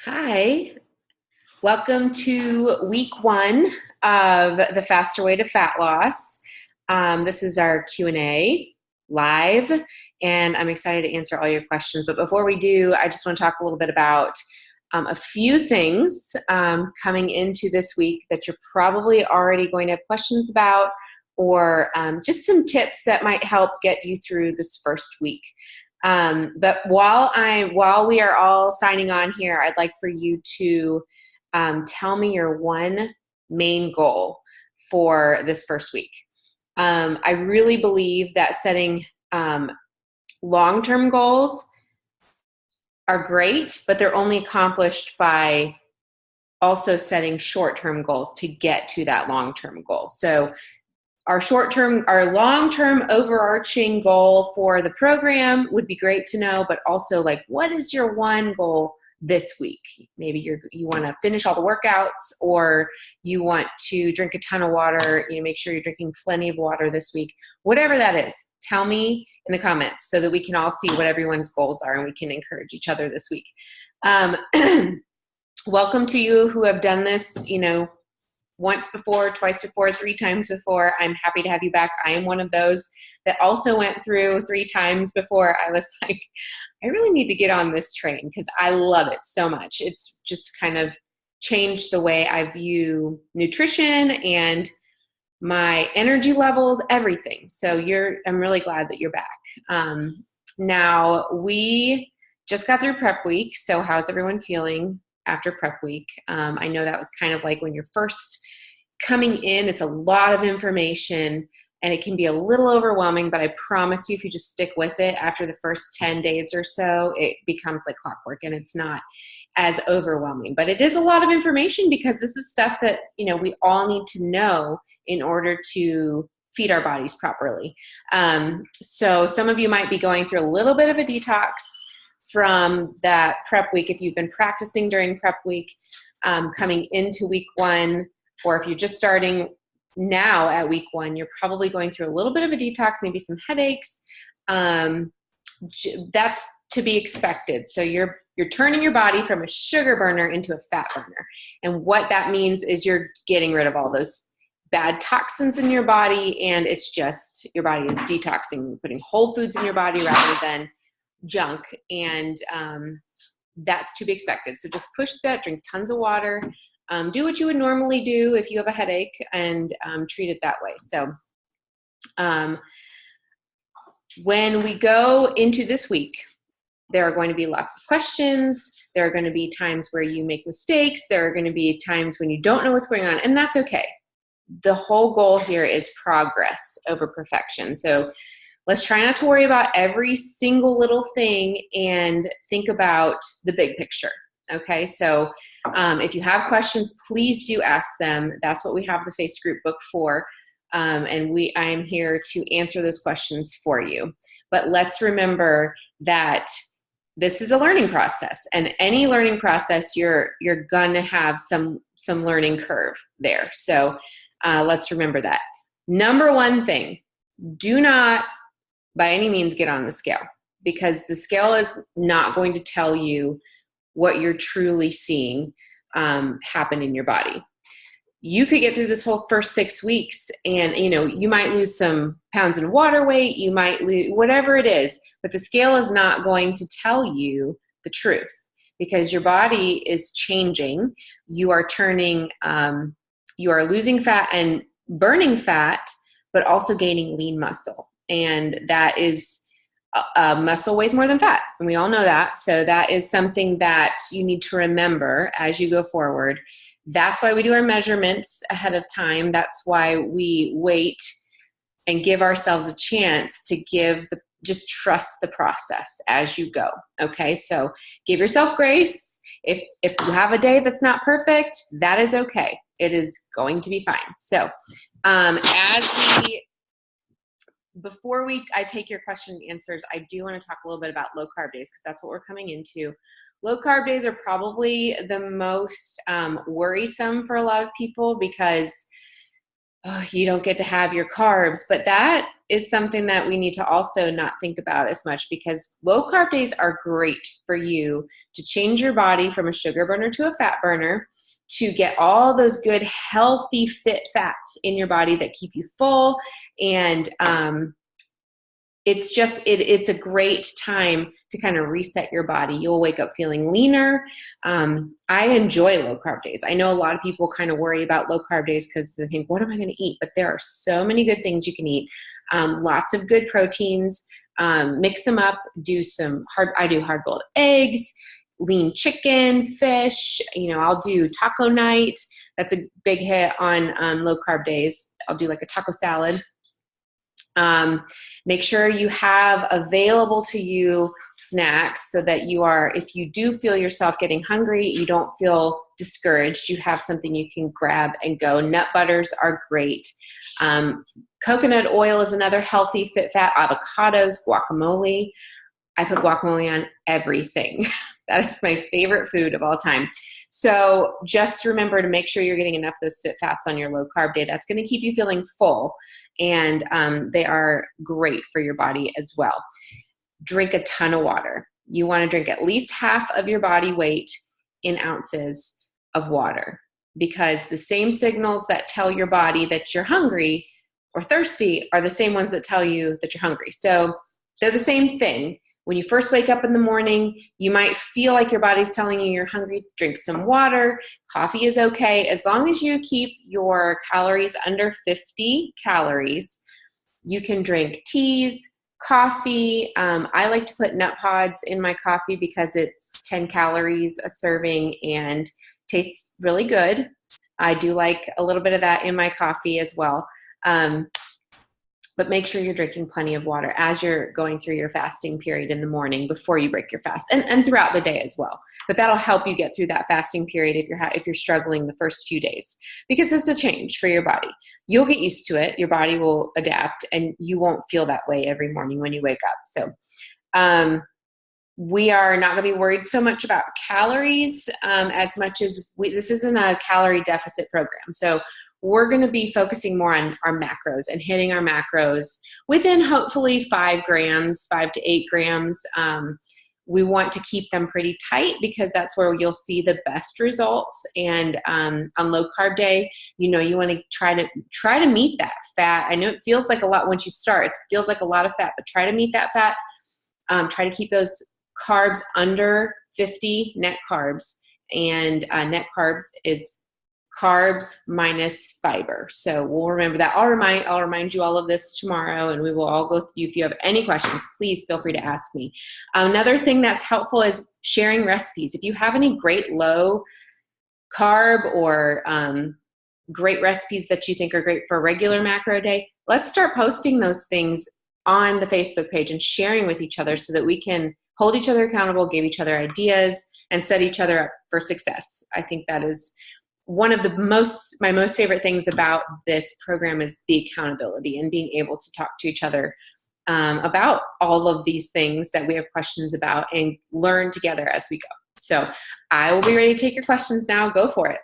Hi, welcome to week one of the Faster Way to Fat Loss. This is our Q&A live, and I'm excited to answer all your questions. But before we do, I just want to talk a little bit about a few things coming into this week that you're probably already going to have questions about, or just some tips that might help get you through this first week. But while we are all signing on here, I'd like for you to tell me your one main goal for this first week. I really believe that setting long-term goals are great, but they're only accomplished by also setting short-term goals to get to that long-term goal. So our long-term overarching goal for the program would be great to know, but also like, what is your one goal this week? Maybe you want to finish all the workouts, or you want to drink a ton of water, make sure you're drinking plenty of water this week. Whatever that is, tell me in the comments so that we can all see what everyone's goals are and we can encourage each other this week. Welcome to you who have done this, once before, twice before, 3 times before. I'm happy to have you back. I am one of those that also went through 3 times before. I was like, I really need to get on this train because I love it so much. It's just kind of changed the way I view nutrition and my energy levels, everything. So I'm really glad that you're back. Now, we just got through prep week. So how's everyone feeling after prep week? I know that was kind of like when you're first coming in, it's a lot of information and it can be a little overwhelming, but I promise you, if you just stick with it, after the first 10 days or so, it becomes like clockwork and it's not as overwhelming. But it is a lot of information because this is stuff that, we all need to know in order to feed our bodies properly. So some of you might be going through a little bit of a detox from that prep week if you've been practicing during prep week, coming into week one, or if you're just starting now at week one, you're probably going through a little bit of a detox, maybe some headaches. That's to be expected. So you're turning your body from a sugar burner into a fat burner. And what that means is you're getting rid of all those bad toxins in your body, and it's just your body is detoxing, putting whole foods in your body rather than junk, and that's to be expected. So just push that, drink tons of water, do what you would normally do if you have a headache, and treat it that way. So when we go into this week, there are going to be lots of questions. There are going to be times where you make mistakes. There are going to be times when you don't know what's going on, and that's okay. The whole goal here is progress over perfection. So let's try not to worry about every single little thing and think about the big picture. Okay, so if you have questions, please do ask them. That's what we have the Face Group book for. And I am here to answer those questions for you. But let's remember that this is a learning process, and any learning process, you're gonna have some learning curve there. So let's remember that. Number one thing, do not by any means get on the scale, because the scale is not going to tell you what you're truly seeing happen in your body. You could get through this whole first 6 weeks and, you might lose some pounds in water weight, you might lose whatever it is, but the scale is not going to tell you the truth, because your body is changing. You are you are losing fat and burning fat, but also gaining lean muscle. And that is muscle weighs more than fat, and we all know that. So that is something that you need to remember as you go forward. That's why we do our measurements ahead of time. That's why we wait and give ourselves a chance to just trust the process as you go. Okay, so give yourself grace. If you have a day that's not perfect, that is okay. It is going to be fine. So before I take your question and answers, I do want to talk a little bit about low carb days, because that's what we're coming into. Low carb days are probably the most worrisome for a lot of people, because you don't get to have your carbs, but that is something that we need to also not think about as much, because low carb days are great for you to change your body from a sugar burner to a fat burner, to get all those good, healthy, fit fats in your body that keep you full. And it's a great time to kind of reset your body. You'll wake up feeling leaner. I enjoy low carb days. I know a lot of people kind of worry about low carb days because they think, what am I going to eat? But there are so many good things you can eat. Lots of good proteins. Mix them up. I do hard boiled eggs, lean chicken, fish. I'll do taco night. That's a big hit on low carb days. I'll do like a taco salad. Make sure you have available to you snacks so that if you do feel yourself getting hungry, you don't feel discouraged. You have something you can grab and go. Nut butters are great. Coconut oil is another healthy, fit fat. Avocados, guacamole. I put guacamole on everything. That is my favorite food of all time. So just remember to make sure you're getting enough of those fit fats on your low carb day. That's going to keep you feeling full, and they are great for your body as well. Drink a ton of water. You want to drink at least half of your body weight in ounces of water, because the same signals that tell your body that you're hungry or thirsty are the same ones that tell you that you're hungry. So they're the same thing. When you first wake up in the morning, you might feel like your body's telling you you're hungry. Drink some water. Coffee is okay. As long as you keep your calories under 50 calories, you can drink teas, coffee. I like to put nut pods in my coffee because it's 10 calories a serving and tastes really good. I do like a little bit of that in my coffee as well. But make sure you're drinking plenty of water as you're going through your fasting period in the morning before you break your fast, and throughout the day as well. But that'll help you get through that fasting period if you're struggling the first few days, because it's a change for your body. You'll get used to it. Your body will adapt, and you won't feel that way every morning when you wake up. So we are not going to be worried so much about calories as much as this isn't a calorie deficit program. So we're going to be focusing more on our macros and hitting our macros within hopefully 5 to 8 grams. We want to keep them pretty tight because that's where you'll see the best results. And on low carb day, you want to try to meet that fat. I know it feels like a lot once you start. It feels like a lot of fat, but try to meet that fat. Try to keep those carbs under 50 net carbs. And net carbs is carbs minus fiber. So we'll remember that. I'll remind you all of this tomorrow, and we will all go through. If you have any questions, please feel free to ask me. Another thing that's helpful is sharing recipes. If you have any great low carb or great recipes that you think are great for a regular macro day, let's start posting those things on the Facebook page and sharing with each other so that we can hold each other accountable, give each other ideas, and set each other up for success. I think that is one of my most favorite things about this program is the accountability and being able to talk to each other about all of these things that we have questions about and learn together as we go. So I will be ready to take your questions now. Go for it.